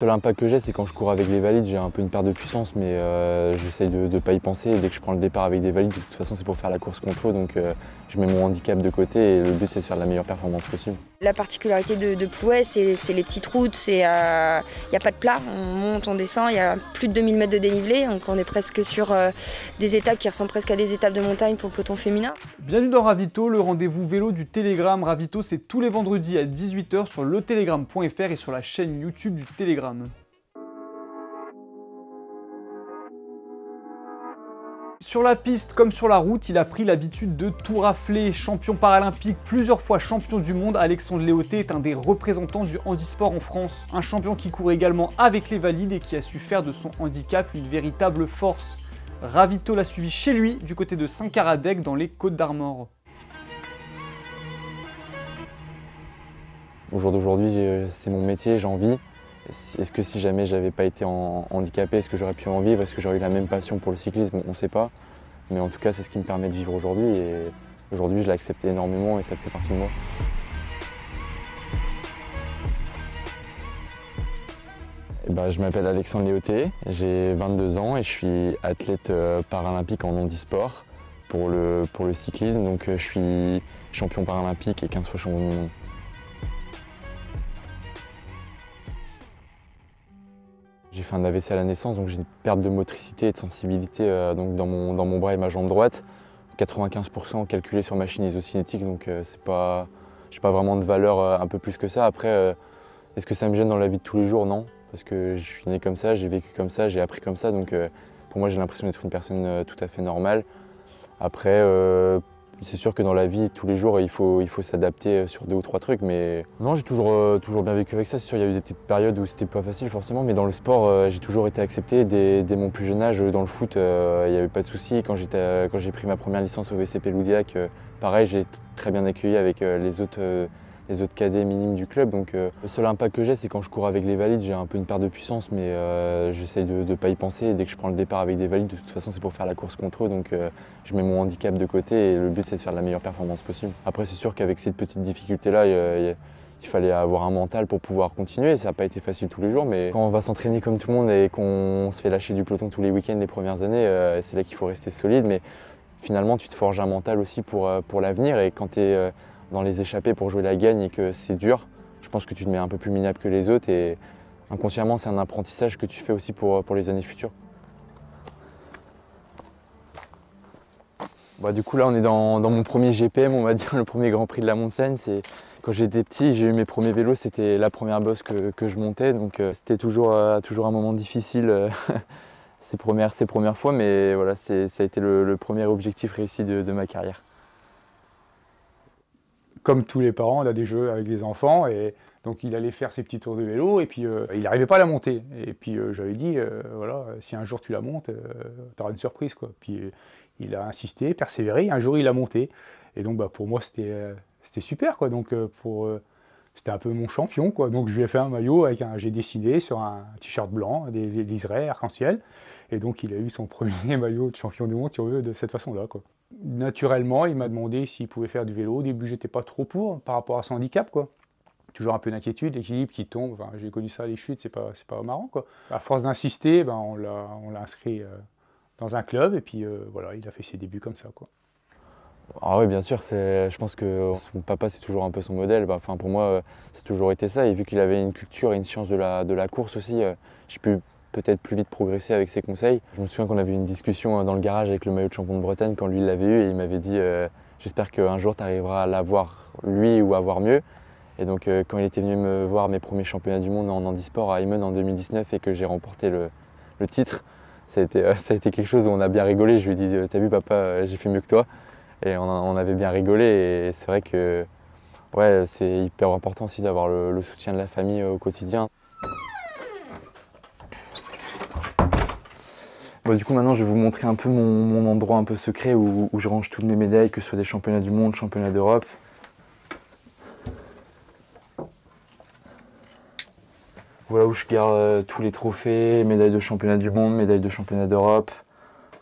L'impact que j'ai, c'est quand je cours avec les valides, j'ai un peu une perte de puissance, mais j'essaye de ne pas y penser. Dès que je prends le départ avec des valides, de toute façon, c'est pour faire la course contre eux, donc je mets mon handicap de côté et le but, c'est de faire la meilleure performance possible. La particularité de Plouay, c'est les petites routes, il n'y a pas de plat, on monte, on descend, il y a plus de 2000 mètres de dénivelé, donc on est presque sur des étapes qui ressemblent presque à des étapes de montagne pour le peloton féminin. Bienvenue dans Ravito, le rendez-vous vélo du Télégramme. Ravito, c'est tous les vendredis à 18 h sur letélégramme.fr et sur la chaîne YouTube du Télégramme. Sur la piste comme sur la route, il a pris l'habitude de tout rafler. Champion paralympique, plusieurs fois champion du monde, Alexandre Léoté est un des représentants du handisport en France. Un champion qui court également avec les valides et qui a su faire de son handicap une véritable force. Ravito l'a suivi chez lui, du côté de Saint-Caradec, dans les Côtes-d'Armor. Au jour d'aujourd'hui, c'est mon métier, j'en vis. Est-ce que si jamais j'avais pas été handicapé, est-ce que j'aurais pu en vivre? Est-ce que j'aurais eu la même passion pour le cyclisme? On ne sait pas. Mais en tout cas, c'est ce qui me permet de vivre aujourd'hui. Et aujourd'hui, je l'accepte énormément et ça fait partie de moi. Je m'appelle Alexandre Léoté, j'ai 22 ans et je suis athlète paralympique en handisport pour le cyclisme. Donc je suis champion paralympique et 15 fois champion du monde. J'ai fait un AVC à la naissance, donc j'ai une perte de motricité et de sensibilité donc dans mon bras et ma jambe droite. 95% calculé sur machine isocinétique, donc je n'ai pas vraiment de valeur un peu plus que ça. Après, est-ce que ça me gêne dans la vie de tous les jours? Non, parce que je suis né comme ça, j'ai vécu comme ça, j'ai appris comme ça, donc pour moi j'ai l'impression d'être une personne tout à fait normale. Après, c'est sûr que dans la vie, tous les jours, il faut s'adapter sur 2 ou 3 trucs, mais non, j'ai toujours bien vécu avec ça. C'est sûr, il y a eu des petites périodes où c'était pas facile forcément, mais dans le sport, j'ai toujours été accepté. Dès mon plus jeune âge, dans le foot, il n'y avait pas de souci. Quand j'ai pris ma première licence au VCP Loudiac, pareil, j'ai très bien accueilli avec les autres cadets minimes du club. Donc le seul impact que j'ai, c'est quand je cours avec les valides, j'ai un peu une perte de puissance, mais j'essaye de ne pas y penser. Dès que je prends le départ avec des valides, de toute façon, c'est pour faire la course contre eux, donc je mets mon handicap de côté et le but, c'est de faire la meilleure performance possible. Après, c'est sûr qu'avec cette petite difficulté-là, il fallait avoir un mental pour pouvoir continuer. Ça n'a pas été facile tous les jours, mais quand on va s'entraîner comme tout le monde et qu'on se fait lâcher du peloton tous les week-ends les premières années, c'est là qu'il faut rester solide. Mais finalement, tu te forges un mental aussi pour l'avenir, et quand tu es dans les échappées pour jouer la gagne et que c'est dur, je pense que tu te mets un peu plus minable que les autres, et inconsciemment, c'est un apprentissage que tu fais aussi pour les années futures. Du coup, là, on est dans mon premier GPM, on va dire, le premier Grand Prix de la montagne. Quand j'étais petit, j'ai eu mes premiers vélos, c'était la première bosse que je montais, donc c'était toujours un moment difficile ces premières fois, mais voilà, ça a été le premier objectif réussi de ma carrière. Comme tous les parents, on a des jeux avec les enfants, et donc il allait faire ses petits tours de vélo, et puis il n'arrivait pas à la monter. Et puis j'avais dit, voilà, si un jour tu la montes, tu auras une surprise, quoi. Puis il a insisté, persévéré, un jour il a monté. Et donc pour moi c'était super, quoi. Donc c'était un peu mon champion, quoi. Donc je lui ai fait un maillot j'ai dessiné sur un t-shirt blanc, des liserés arc-en-ciel. Et donc il a eu son premier maillot de champion du monde, si on veut, de cette façon-là, quoi. Naturellement, il m'a demandé s'il pouvait faire du vélo. Au début, j'étais pas trop pour, par rapport à son handicap, quoi. Toujours un peu d'inquiétude, l'équilibre qui tombe. Enfin, j'ai connu ça, les chutes, c'est pas marrant, quoi. À force d'insister, on l'a inscrit dans un club, et puis voilà, il a fait ses débuts comme ça, quoi. Ah oui, bien sûr, je pense que son papa, c'est toujours un peu son modèle. Pour moi, c'est toujours été ça. Et vu qu'il avait une culture et une science de la course aussi, j'ai pu peut-être plus vite progresser avec ses conseils. Je me souviens qu'on avait eu une discussion dans le garage avec le maillot de champion de Bretagne quand lui l'avait eu, et il m'avait dit j'espère qu'un jour tu arriveras à l'avoir lui ou à avoir mieux. Et donc quand il était venu me voir mes premiers championnats du monde en handisport à Emmen en 2019 et que j'ai remporté le titre, ça a été quelque chose où on a bien rigolé. Je lui ai dit t'as vu papa, j'ai fait mieux que toi. Et on avait bien rigolé, et c'est vrai que ouais, c'est hyper important aussi d'avoir le soutien de la famille au quotidien. Du coup, maintenant, je vais vous montrer un peu mon endroit un peu secret où je range toutes mes médailles, que ce soit des championnats du monde, championnats d'Europe. Voilà où je garde tous les trophées, médailles de championnat du monde, médailles de championnat d'Europe.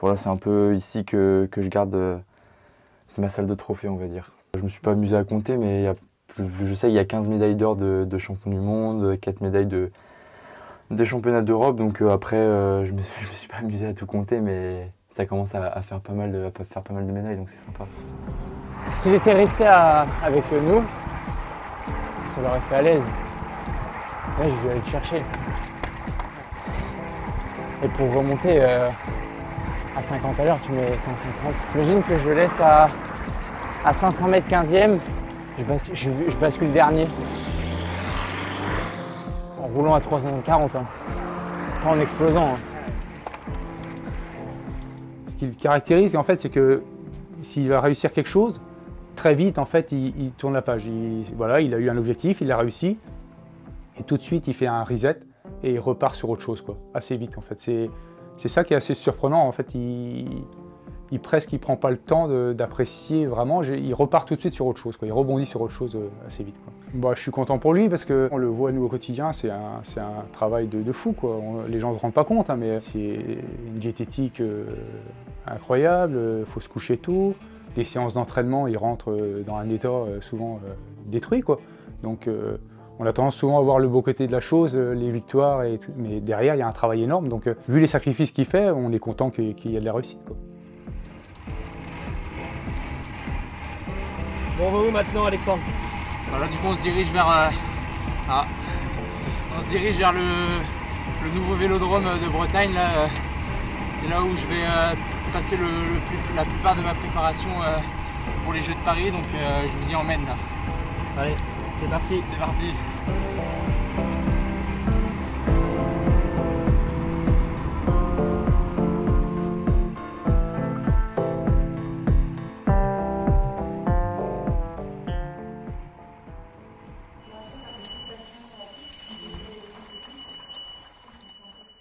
Voilà, c'est un peu ici que je garde, c'est ma salle de trophées, on va dire. Je me suis pas amusé à compter, mais je sais qu'il y a 15 médailles d'or de champion du monde, 4 médailles 2 championnats d'Europe, donc après je me suis pas amusé à tout compter, mais ça commence à faire pas mal de médailles, donc c'est sympa. S'il était resté avec nous, ça l'aurait fait à l'aise. Là, j'ai dû aller le chercher. Et pour remonter à 50 à l'heure, tu mets 530. T'imagines que je laisse à 500 mètres 15e, je bascule dernier. En roulant à 340, hein. Pas en explosant. Hein. Ce qui le caractérise, en fait, c'est que s'il va réussir quelque chose, très vite, en fait, il tourne la page. Voilà, il a eu un objectif, il l'a réussi, et tout de suite, il fait un reset et il repart sur autre chose, quoi, assez vite, en fait. C'est ça qui est assez surprenant, en fait. Il prend pas le temps d'apprécier vraiment. Il repart tout de suite sur autre chose, quoi. Il rebondit sur autre chose assez vite, quoi. Bah, je suis content pour lui parce qu'on le voit nous au quotidien, c'est un travail de fou, quoi. Les gens ne se rendent pas compte, hein, mais c'est une diététique incroyable, il faut se coucher tôt. Des séances d'entraînement, il rentre dans un état souvent détruit, quoi. Donc on a tendance souvent à voir le beau côté de la chose, les victoires, et tout, mais derrière il y a un travail énorme. Donc vu les sacrifices qu'il fait, on est content qu'il y ait de la réussite, quoi. Bon, on va où maintenant, Alexandre? Voilà, du coup, on se dirige vers, le nouveau vélodrome de Bretagne. C'est là où je vais passer la plupart de ma préparation pour les Jeux de Paris. Donc, je vous y emmène là. Allez, c'est parti. C'est parti.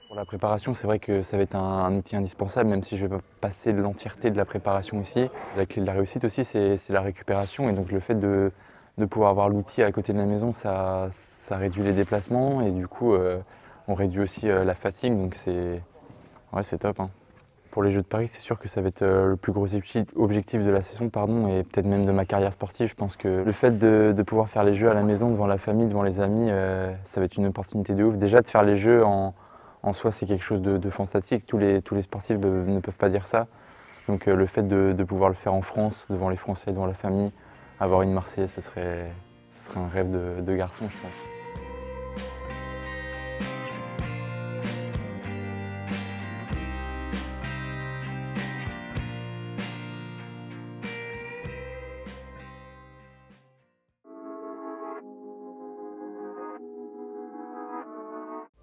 Pour la préparation, c'est vrai que ça va être un outil indispensable, même si je vais pas passer l'entièreté de la préparation ici. La clé de la réussite aussi, c'est la récupération, et donc le fait de pouvoir avoir l'outil à côté de la maison, ça réduit les déplacements, et du coup, on réduit aussi la fatigue, donc c'est top, hein. Pour les Jeux de Paris, c'est sûr que ça va être le plus gros objectif de la saison, et peut-être même de ma carrière sportive. Je pense que le fait de pouvoir faire les Jeux à la maison, devant la famille, devant les amis, ça va être une opportunité de ouf. Déjà, de faire les Jeux en soi, c'est quelque chose de fantastique. Tous les sportifs ne peuvent pas dire ça. Donc le fait de pouvoir le faire en France, devant les Français, devant la famille, avoir une Marseillaise, ce serait un rêve de garçon, je pense.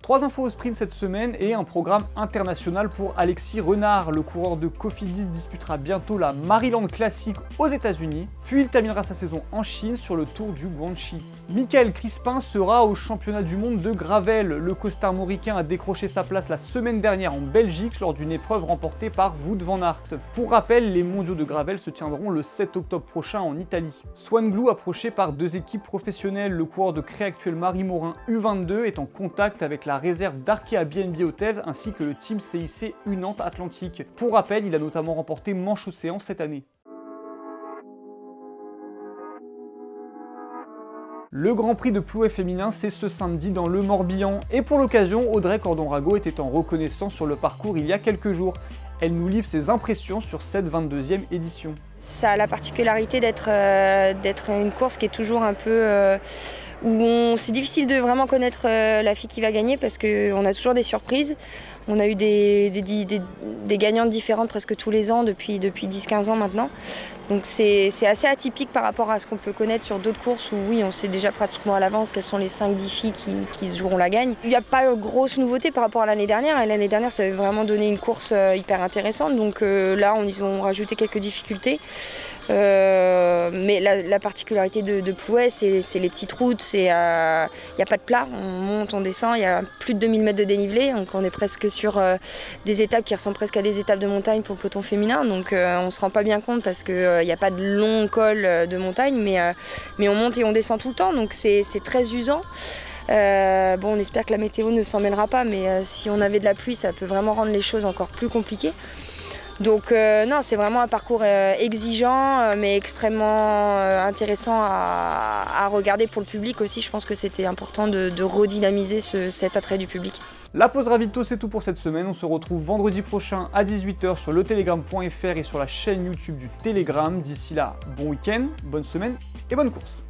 Trois infos au sprint cette semaine et un programme international pour Alexis Renard. Le coureur de Cofidis disputera bientôt la Maryland Classic aux États-Unis, puis il terminera sa saison en Chine sur le Tour du Guangxi. Mikaël Crispin sera au championnat du monde de Gravel. Le costarmoricain a décroché sa place la semaine dernière en Belgique lors d'une épreuve remportée par Wout van Aert. Pour rappel, les mondiaux de Gravel se tiendront le 7 octobre prochain en Italie. Swan approché par 2 équipes professionnelles, le coureur de Créactuel Marie Morin U22 est en contact avec la réserve d'Arkea BNB Hotels ainsi que le team CIC U-Nantes Atlantique. Pour rappel, il a notamment remporté Manche Océan cette année. Le Grand Prix de Plouay féminin, c'est ce samedi dans le Morbihan. Et pour l'occasion, Audrey Cordon-Rago était en reconnaissance sur le parcours il y a quelques jours. Elle nous livre ses impressions sur cette 22e édition. Ça a la particularité d'être une course qui est toujours un peu... où c'est difficile de vraiment connaître la fille qui va gagner parce qu'on a toujours des surprises. On a eu des gagnantes différentes presque tous les ans depuis 10-15 ans maintenant. Donc c'est assez atypique par rapport à ce qu'on peut connaître sur d'autres courses où oui, on sait déjà pratiquement à l'avance quelles sont les 5-10 filles qui se joueront la gagne. Il n'y a pas de grosse nouveauté par rapport à l'année dernière. Et l'année dernière, ça avait vraiment donné une course hyper intéressante. Donc là, ils ont rajouté quelques difficultés. Mais la particularité de Plouay, c'est les petites routes, il n'y a pas de plat, on monte, on descend, il y a plus de 2000 mètres de dénivelé, donc on est presque sur des étapes qui ressemblent presque à des étapes de montagne pour le peloton féminin, donc on ne se rend pas bien compte parce qu'il n'y a pas de long col de montagne, mais on monte et on descend tout le temps, donc c'est très usant. Bon, on espère que la météo ne s'en mêlera pas, mais si on avait de la pluie, ça peut vraiment rendre les choses encore plus compliquées. Donc non, c'est vraiment un parcours exigeant, mais extrêmement intéressant à regarder pour le public aussi. Je pense que c'était important de redynamiser cet attrait du public. La pause ravito, c'est tout pour cette semaine. On se retrouve vendredi prochain à 18 h sur letelegram.fr et sur la chaîne YouTube du Telegram. D'ici là, bon week-end, bonne semaine et bonne course.